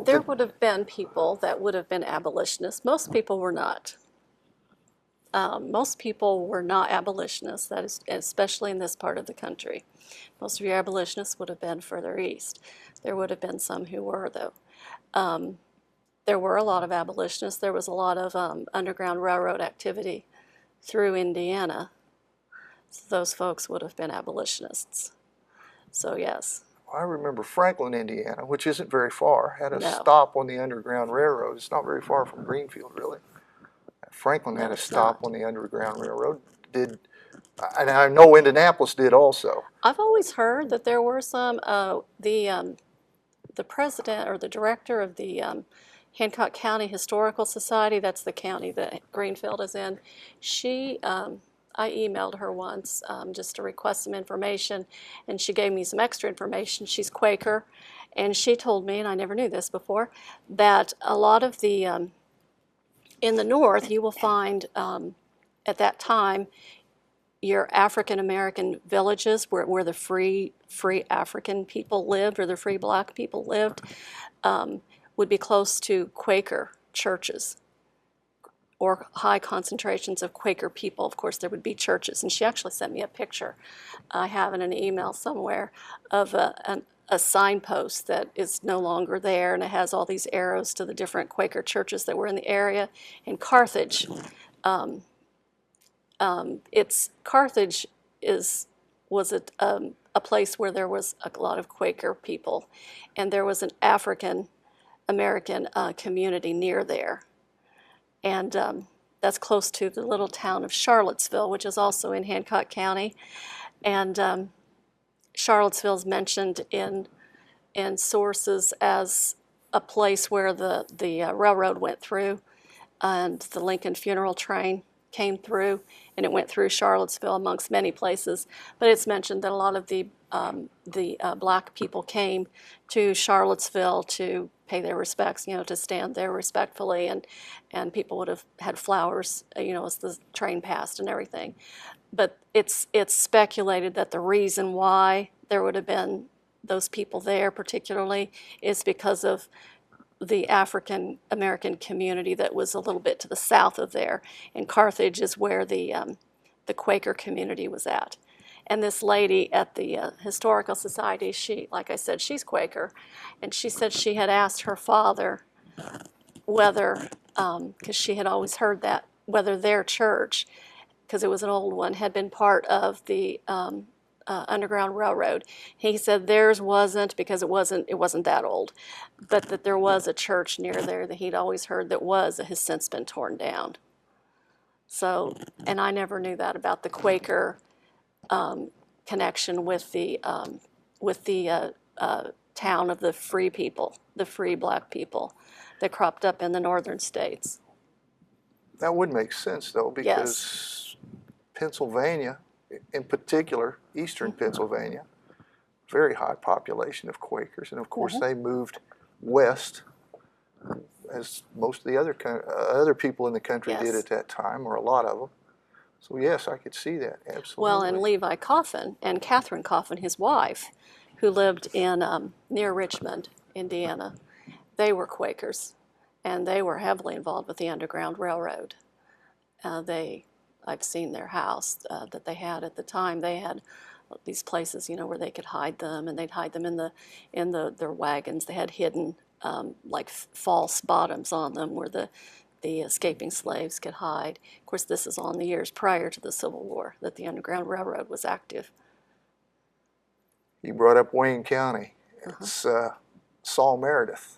D: There would have been people that would have been abolitionists. Most people were not. Most people were not abolitionists, that is, especially in this part of the country. Most of your abolitionists would have been further east. There would have been some who were, though. There were a lot of abolitionists. There was a lot of Underground Railroad activity through Indiana. So those folks would have been abolitionists. So yes.
A: I remember Franklin, Indiana, which isn't very far, had a
D: No.
A: stop on the Underground Railroad. It's not very far from Greenfield, really. Franklin
D: No,
A: had a
D: it's
A: stop
D: not.
A: on the Underground Railroad. And I know Indianapolis did also.
D: I've always heard that there were some, the president or the director of the Hancock County Historical Society, that's the county that Greenfield is in, I emailed her once just to request some information, and she gave me some extra information. She's Quaker, and she told me, and I never knew this before, that a lot of the, in the North, you will find at that time, your African American villages where the free African people lived, or the free black people lived, would be close to Quaker churches or high concentrations of Quaker people. Of course, there would be churches. And she actually sent me a picture, I have in an email somewhere, of a signpost that is no longer there, and it has all these arrows to the different Quaker churches that were in the area. In Carthage, Carthage was a place where there was a lot of Quaker people, and there was an African American community near there, and that's close to the little town of Charlottesville, which is also in Hancock County, and Charlottesville is mentioned in sources as a place where the railroad went through, and the Lincoln funeral train came through, and it went through Charlottesville amongst many places. But it's mentioned that a lot of the black people came to Charlottesville to pay their respects, to stand there respectfully, and people would have had flowers, as the train passed and everything. But it's speculated that the reason why there would have been those people there particularly is because of the African American community that was a little bit to the south of there. And Carthage is where the Quaker community was at. And this lady at the Historical Society, like I said, she's Quaker, and she said she had asked her father whether, because she had always heard that, whether their church, because it was an old one, had been part of the Underground Railroad. He said theirs wasn't, because it wasn't that old, but that there was a church near there that he'd always heard that has since been torn down. So, and I never knew that about the Quaker connection with the town of the free people, the free black people that cropped up in the northern states.
A: That would make sense, though, because
D: Yes.
A: Pennsylvania, in particular, eastern Pennsylvania, very high population of Quakers, and of course they moved west, as most of the other people in the country did at that time, or a lot of them. So yes, I could see that, absolutely.
D: Well, and Levi Coffin and Catherine Coffin, his wife, who lived in near Richmond, Indiana, they were Quakers, and they were heavily involved with the Underground Railroad. I've seen their house that they had at the time. They had these places, where they could hide them, and they'd hide them in their wagons. They had hidden like false bottoms on them where the escaping slaves could hide. Of course, this is on the years prior to the Civil War that the Underground Railroad was active.
A: You brought up Wayne County. It's Saul Meredith,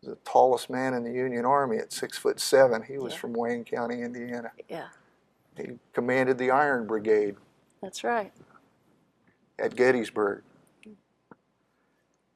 A: the tallest man in the Union Army at 6'7". He was from Wayne County, Indiana.
D: Yeah.
A: He commanded the Iron Brigade.
D: That's right.
A: At Gettysburg.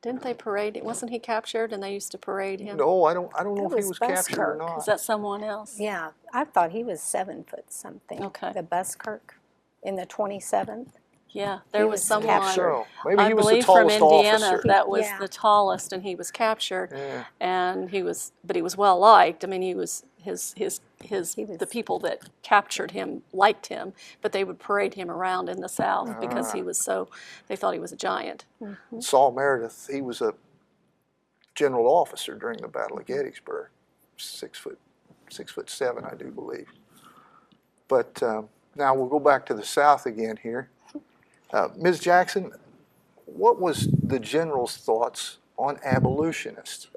D: Didn't they parade? Wasn't he captured and they used to parade him?
A: No, I don't know if he was
B: Buskirk.
A: captured or not.
D: Is that someone else?
B: Yeah, I thought he was 7 foot something.
D: Okay.
B: The Buskirk in the 27th.
D: Yeah, there was someone.
B: captured.
A: So maybe
D: I
A: he was the
D: believe from
A: tallest
D: Indiana
A: officer.
D: that was
B: Yeah.
D: the tallest, and he was captured.
A: Yeah.
D: And he was well liked. I mean, he was the people that captured him liked him, but they would parade him around in the South because he was they thought he was a giant.
A: Saul Meredith, he was a general officer during the Battle of Gettysburg, 6'7", I do believe. But now we'll go back to the South again here. Ms. Jackson, what was the general's thoughts on abolitionists?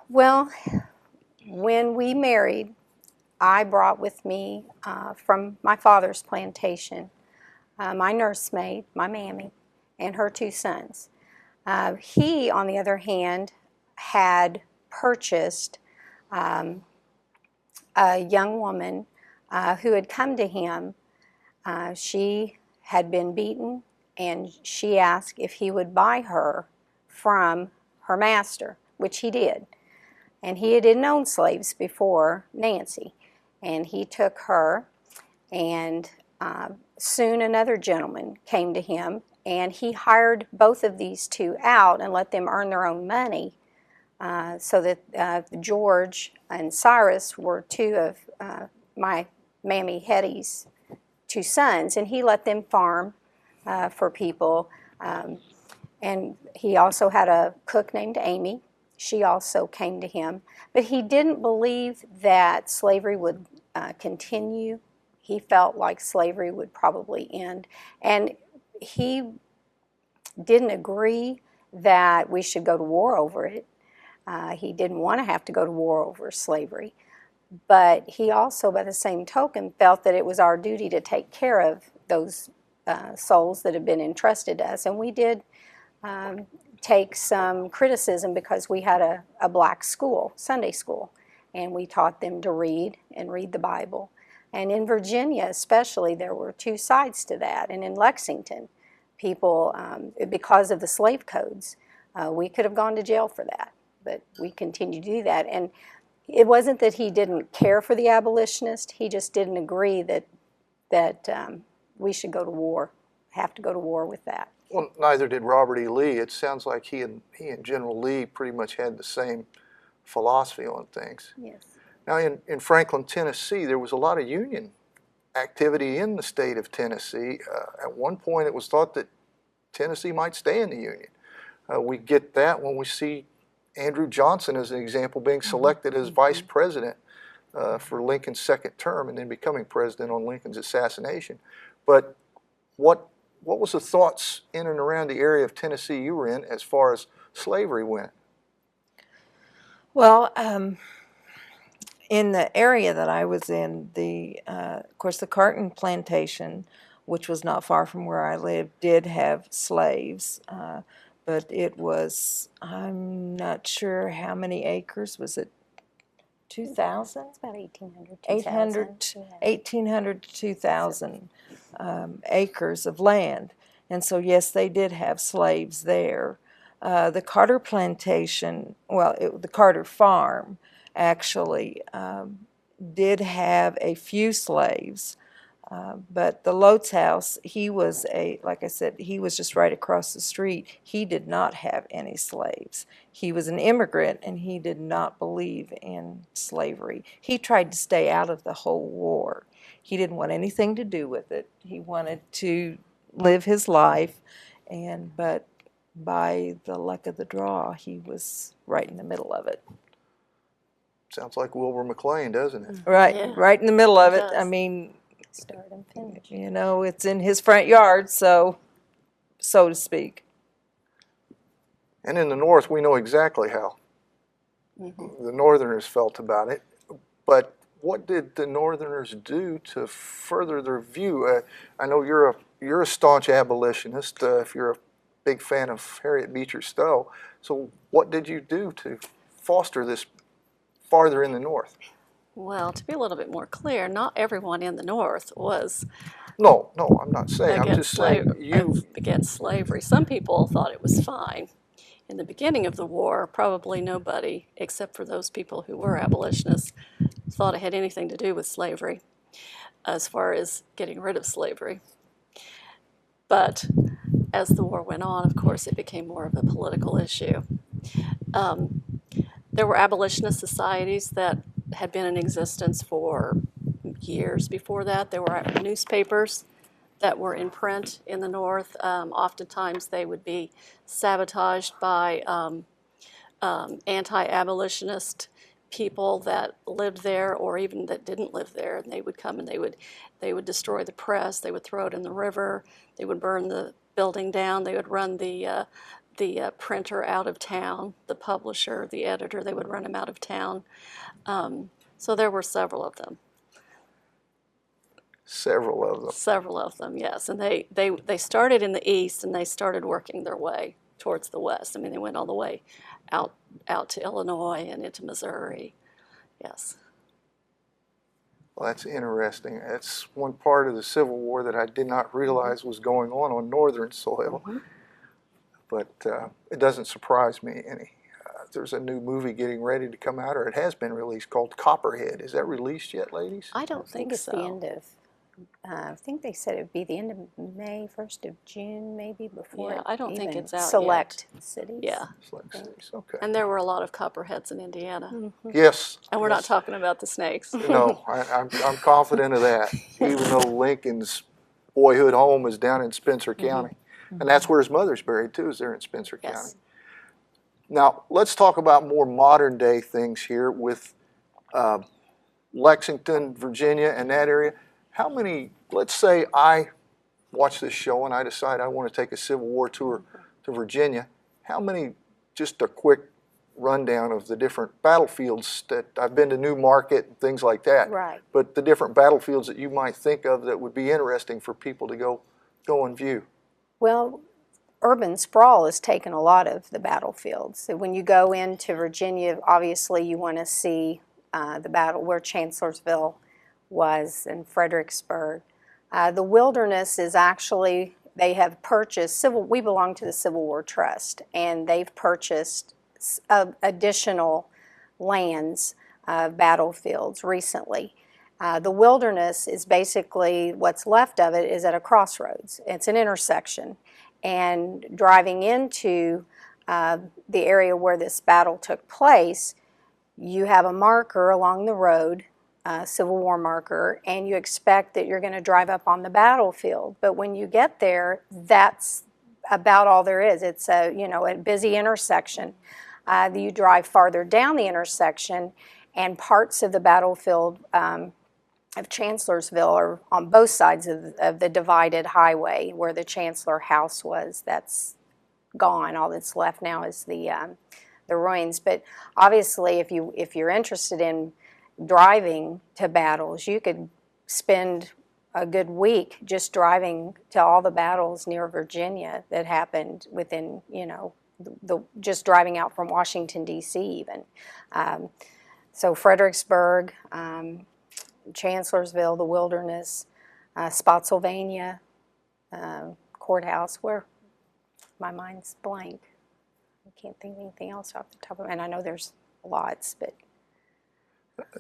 B: Well, when we married, I brought with me from my father's plantation my nursemaid, my mammy, and her 2 sons. He, on the other hand, had purchased a young woman who had come to him. She had been beaten, and she asked if he would buy her from her master, which he did. And he didn't own slaves before Nancy. And he took her, and soon another gentleman came to him, and he hired both of these two out and let them earn their own money, so that George and Cyrus were 2 of my Mammy Hetty's 2 sons, and he let them farm for people. And he also had a cook named Amy. She also came to him. But he didn't believe that slavery would continue. He felt like slavery would probably end. And he didn't agree that we should go to war over it. He didn't want to have to go to war over slavery. But he also, by the same token, felt that it was our duty to take care of those souls that had been entrusted to us. And we did take some criticism because we had a black school, Sunday school, and we taught them to read and read the Bible. And in Virginia especially, there were 2 sides to that. And in Lexington, people, because of the slave codes, we could have gone to jail for that, but we continued to do that. And it wasn't that he didn't care for the abolitionists, he just didn't agree that we should go to war, have to go to war with that.
A: Well, neither did Robert E. Lee. It sounds like he and General Lee pretty much had the same philosophy on things.
B: Yes.
A: Now, in Franklin, Tennessee, there was a lot of Union activity in the state of Tennessee. At one point, it was thought that Tennessee might stay in the Union. We get that when we see Andrew Johnson, as an example, being selected as vice president for Lincoln's 2nd term and then becoming president on Lincoln's assassination. But what was the thoughts in and around the area of Tennessee you were in as far as slavery went?
C: Well, in the area that I was in, of course, the Carton Plantation, which was not far from where I lived, did have slaves, but it was, I'm not sure how many acres. Was it 2,000?
B: It's about 1,800,
C: 1,800 to 2,000 acres of land. And so, yes, they did have slaves there. The Carter Plantation, the Carter Farm, actually did have a few slaves, but the Lotes house, he was like I said, he was just right across the street. He did not have any slaves. He was an immigrant, and he did not believe in slavery. He tried to stay out of the whole war. He didn't want anything to do with it. He wanted to live his life, but by the luck of the draw, he was right in the middle of it.
A: Sounds like Wilbur McLean, doesn't it?
C: Right,
D: Yeah,
C: right in the middle of it.
D: does.
C: I mean,
B: Start and finish.
C: it's in his front yard, so to speak.
A: And in the North, we know exactly how the Northerners felt about it. But what did the Northerners do to further their view? I know you're a staunch abolitionist. If you're a big fan of Harriet Beecher Stowe, so what did you do to foster this farther in the North?
D: Well, to be a little bit more clear, not everyone in the North was
A: No, I'm not saying. I'm just saying
D: against slavery. Some people thought it was fine. In the beginning of the war, probably nobody, except for those people who were abolitionists, thought it had anything to do with slavery as far as getting rid of slavery. But as the war went on, of course, it became more of a political issue. There were abolitionist societies that had been in existence for years before that. There were newspapers that were in print in the North. Oftentimes they would be sabotaged by anti-abolitionist people that lived there or even that didn't live there. And they would come and they would destroy the press. They would throw it in the river. They would burn the building down. They would run the printer out of town, the publisher, the editor. They would run him out of town. So there were several of them.
A: Several of them.
D: Several of them, yes. And they started in the east, and they started working their way towards the west. I mean, they went all the way out to Illinois and into Missouri. Yes.
A: Well, that's interesting. That's one part of the Civil War that I did not realize was going on northern soil. But it doesn't surprise me any. There's a new movie getting ready to come out, or it has been released, called Copperhead. Is that released yet, ladies?
D: I don't think
B: it's
D: so.
B: the end of, I think they said it would be the end of May, 1st of June, maybe, before
D: Yeah, I don't think
B: even
D: it's out
B: select cities.
D: Yeah.
A: Select cities, okay.
D: And there were a lot of copperheads in Indiana.
A: Yes.
D: And we're not
A: yes.
D: talking about the snakes.
A: No, I'm confident of that, even though Lincoln's boyhood home is down in Spencer County. And that's where his mother's buried too, is there in Spencer County.
D: Yes.
A: Now, let's talk about more modern day things here with Lexington, Virginia, and that area. How many, let's say I watch this show and I decide I want to take a Civil War tour to Virginia. How many, just a quick rundown of the different battlefields that I've been to Newmarket and things like that.
B: Right.
A: But the different battlefields that you might think of that would be interesting for people to go and view.
B: Well, urban sprawl has taken a lot of the battlefields. So when you go into Virginia, obviously you want to see the battle where Chancellorsville was and Fredericksburg. The Wilderness is actually, they have purchased, we belong to the Civil War Trust, and they've purchased additional lands, battlefields recently. The Wilderness is basically, what's left of it is at a crossroads. It's an intersection. And driving into the area where this battle took place, you have a marker along the road, Civil War marker, and you expect that you're going to drive up on the battlefield. But when you get there, that's about all there is. It's a busy intersection. You drive farther down the intersection, and parts of the battlefield of Chancellorsville are on both sides of the divided highway where the Chancellor House was. That's gone. All that's left now is the ruins. But obviously, if you're interested in driving to battles, you could spend a good week just driving to all the battles near Virginia that happened within, just driving out from Washington, D.C. even. So Fredericksburg, Chancellorsville, the Wilderness, Spotsylvania, Courthouse, where my mind's blank. I can't think of anything else off the top of my head. And I know there's lots, but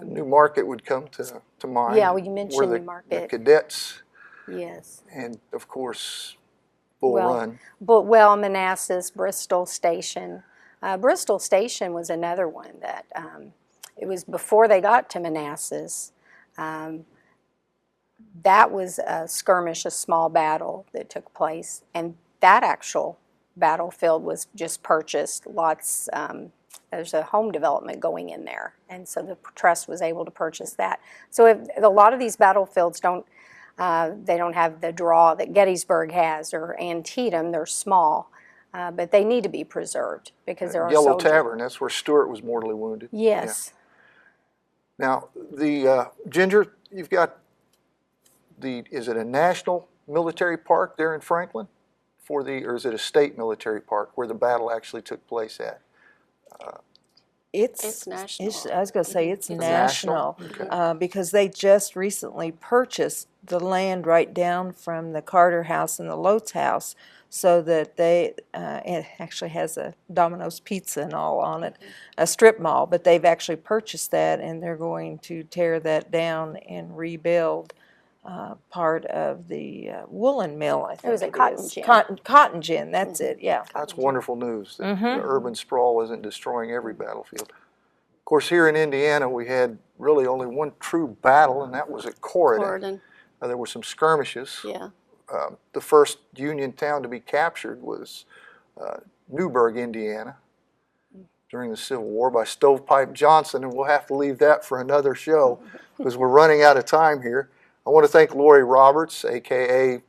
A: Newmarket would come to mind.
B: Yeah, well, you mentioned
A: where
B: Newmarket.
A: The cadets,
B: yes.
A: and of course, Bull Run.
B: Manassas, Bristol Station. Bristol Station was another one that it was before they got to Manassas. That was a skirmish, a small battle that took place, and that actual battlefield was just purchased. Lots. There's a home development going in there, and so the trust was able to purchase that. So a lot of these battlefields don't have the draw that Gettysburg has or Antietam. They're small, but they need to be preserved because there are
A: Yellow
B: soldiers.
A: Tavern, that's where Stuart was mortally wounded.
B: Yes.
A: Yeah. Now, the Ginger, you've got is it a national military park there in Franklin? Or is it a state military park where the battle actually took place at?
D: It's national.
C: I was going to say it's national,
A: Okay.
C: because they just recently purchased the land right down from the Carter House and the Lotes House, so that it actually has a Domino's Pizza and all on it, a strip mall, but they've actually purchased that, and they're going to tear that down and rebuild part of the woolen mill, I think
B: It was a cotton gin.
C: Cotton gin, that's it, yeah.
A: That's wonderful news that the urban sprawl isn't destroying every battlefield. Of course, here in Indiana, we had really only one true battle, and that was at Corydon. There were some skirmishes.
D: Yeah.
A: The first Union town to be captured was Newburgh, Indiana, during the Civil War by Stovepipe Johnson, and we'll have to leave that for another show because we're running out of time here. I want to thank Lori Roberts, a.k.a.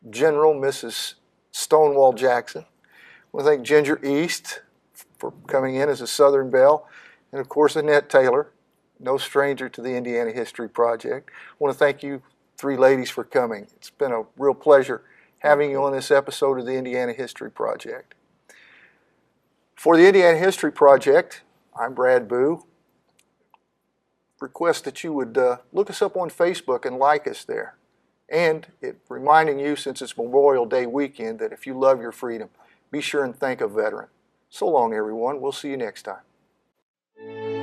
A: General Mrs. Stonewall Jackson. I want to thank Ginger East for coming in as a Southern Belle, and of course AnnetteTaylor, no stranger to the Indiana History Project. I want to thank you three ladies for coming. It's been a real pleasure having you on this episode of the Indiana History Project. For the Indiana History Project, I'm Brad Bough. Request that you would look us up on Facebook and like us there. And reminding you, since it's Memorial Day weekend, that if you love your freedom, be sure and thank a veteran. So long, everyone. We'll see you next time.